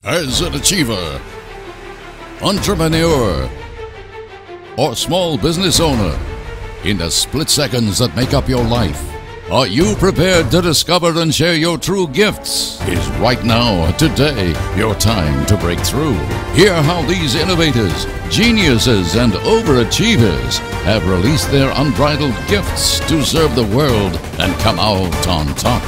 As an achiever, entrepreneur, or small business owner, in the split seconds that make up your life, are you prepared to discover and share your true gifts? Is right now, today, your time to break through. Hear how these innovators, geniuses, and overachievers have released their unbridled gifts to serve the world and come out on top.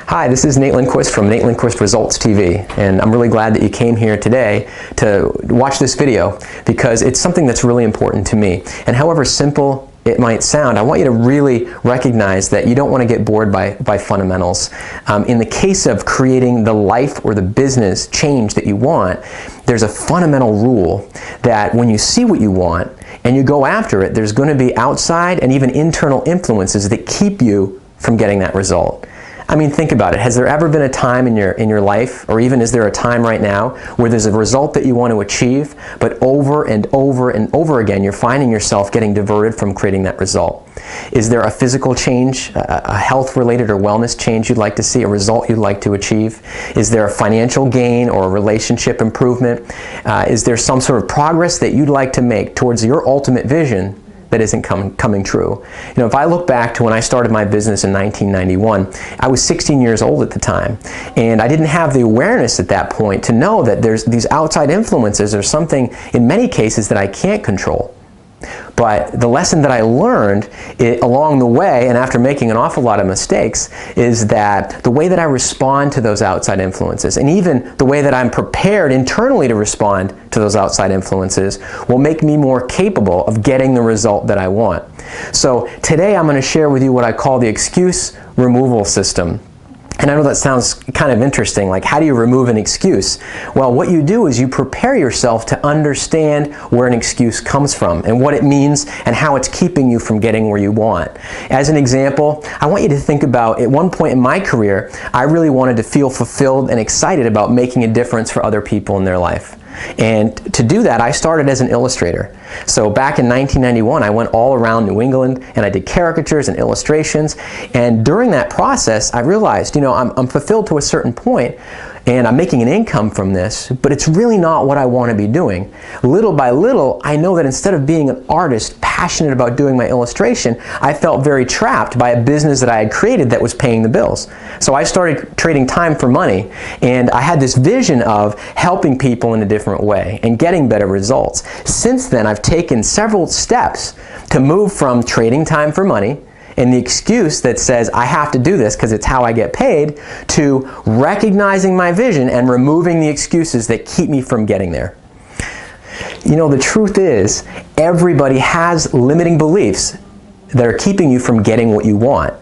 Hi, this is Nate Lindquist from Nate Lindquist Results TV, and I'm really glad that you came here today to watch this video because it's something that's really important to me. And however simple it might sound, I want you to really recognize that you don't want to get bored by fundamentals. In the case of creating the life or the business change that you want, there's a fundamental rule that when you see what you want and you go after it, there's going to be outside and even internal influences that keep you from getting that result. I mean, think about it. Has there ever been a time in your life, or even is there a time right now, where there's a result that you want to achieve, but over and over and over again, you're finding yourself getting diverted from creating that result? Is there a physical change, a health-related or wellness change you'd like to see, a result you'd like to achieve? Is there a financial gain or a relationship improvement? Is there some sort of progress that you'd like to make towards your ultimate vision that isn't coming true? You know, if I look back to when I started my business in 1991, I was 16 years old at the time, and I didn't have the awareness at that point to know that there's these outside influences or something in many cases that I can't control. But the lesson that I learned along the way, and after making an awful lot of mistakes, is that the way that I respond to those outside influences, and even the way that I'm prepared internally to respond to those outside influences, will make me more capable of getting the result that I want. So today I'm going to share with you what I call the excuse removal system. And I know that sounds kind of interesting, like how do you remove an excuse? Well, what you do is you prepare yourself to understand where an excuse comes from and what it means and how it's keeping you from getting where you want. As an example, I want you to think about, at one point in my career, I really wanted to feel fulfilled and excited about making a difference for other people in their life. And to do that, I started as an illustrator. So back in 1991, I went all around New England and I did caricatures and illustrations. And during that process, I realized, you know, I'm fulfilled to a certain point and I'm making an income from this, but it's really not what I want to be doing. Little by little, I know that instead of being an artist passionate about doing my illustration, I felt very trapped by a business that I had created that was paying the bills. So I started trading time for money, and I had this vision of helping people in a different way and getting better results. Since then, I've taken several steps to move from trading time for money and the excuse that says I have to do this because it's how I get paid, to recognizing my vision and removing the excuses that keep me from getting there. You know, the truth is, everybody has limiting beliefs that are keeping you from getting what you want.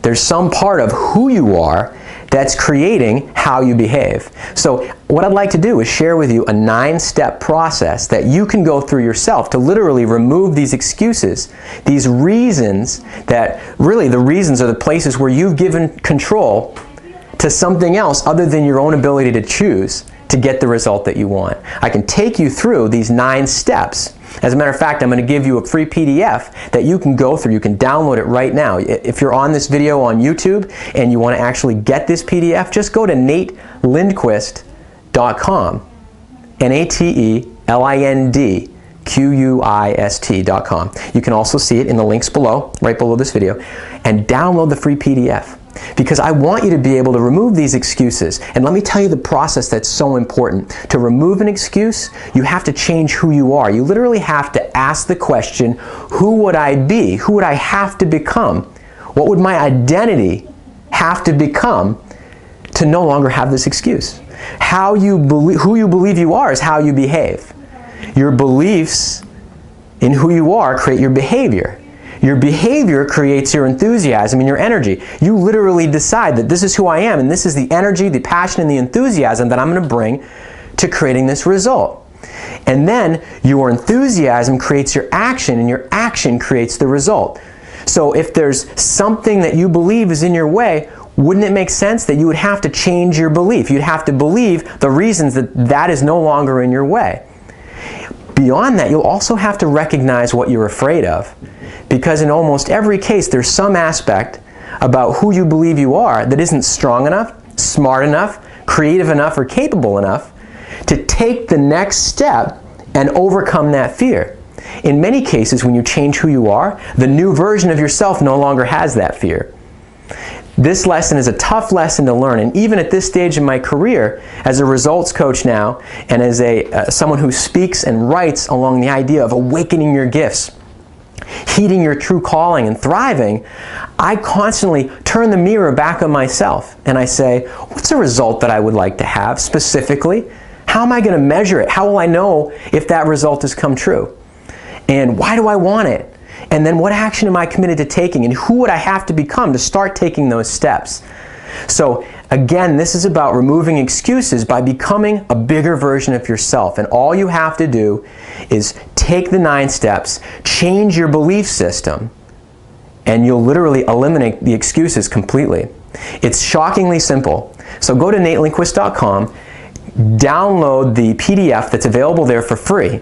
There's some part of who you are that's creating how you behave. So what I'd like to do is share with you a 9-step process that you can go through yourself to literally remove these excuses, these reasons that really the reasons are the places where you've given control to something else other than your own ability to choose to get the result that you want. I can take you through these 9 steps. As a matter of fact, I'm going to give you a free PDF that you can go through. You can download it right now. If you're on this video on YouTube and you want to actually get this PDF, just go to natelindquist.com. NATELINDQUIST.com. You can also see it in the links below, right below this video, and download the free PDF. Because I want you to be able to remove these excuses. And let me tell you the process that's so important. To remove an excuse, you have to change who you are. You literally have to ask the question, who would I be? Who would I have to become? What would my identity have to become to no longer have this excuse? Who you believe you are is how you behave. Your beliefs in who you are create your behavior. Your behavior creates your enthusiasm and your energy. You literally decide that this is who I am, and this is the energy, the passion, and the enthusiasm that I'm going to bring to creating this result. And then your enthusiasm creates your action, and your action creates the result. So if there's something that you believe is in your way, wouldn't it make sense that you would have to change your belief? You'd have to believe the reasons that that is no longer in your way. Beyond that, you'll also have to recognize what you're afraid of. Because in almost every case, there's some aspect about who you believe you are that isn't strong enough, smart enough, creative enough, or capable enough to take the next step and overcome that fear. In many cases, when you change who you are, the new version of yourself no longer has that fear. This lesson is a tough lesson to learn, and even at this stage in my career, as a results coach now, and as someone who speaks and writes along the idea of awakening your gifts, heeding your true calling, and thriving, I constantly turn the mirror back on myself and I say, what's a result that I would like to have specifically? How am I going to measure it? How will I know if that result has come true? And why do I want it? And then what action am I committed to taking? And who would I have to become to start taking those steps? So again, this is about removing excuses by becoming a bigger version of yourself. And all you have to do is take the 9 steps, change your belief system, and you'll literally eliminate the excuses completely. It's shockingly simple. So go to natelindquist.com, download the PDF that's available there for free,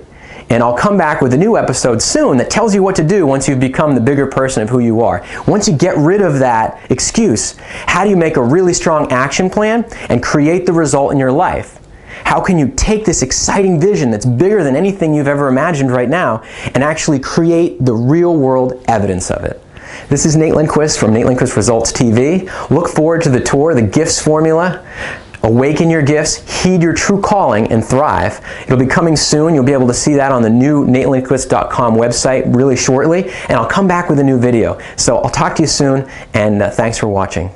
and I'll come back with a new episode soon that tells you what to do once you've become the bigger person of who you are. Once you get rid of that excuse, how do you make a really strong action plan and create the result in your life? How can you take this exciting vision that's bigger than anything you've ever imagined right now and actually create the real world evidence of it? This is Nate Lindquist from Nate Lindquist Results TV. Look forward to the tour, The Gifts Formula. Awaken your gifts, heed your true calling, and thrive. It'll be coming soon. You'll be able to see that on the new natelindquist.com website really shortly, and I'll come back with a new video. So I'll talk to you soon, and thanks for watching.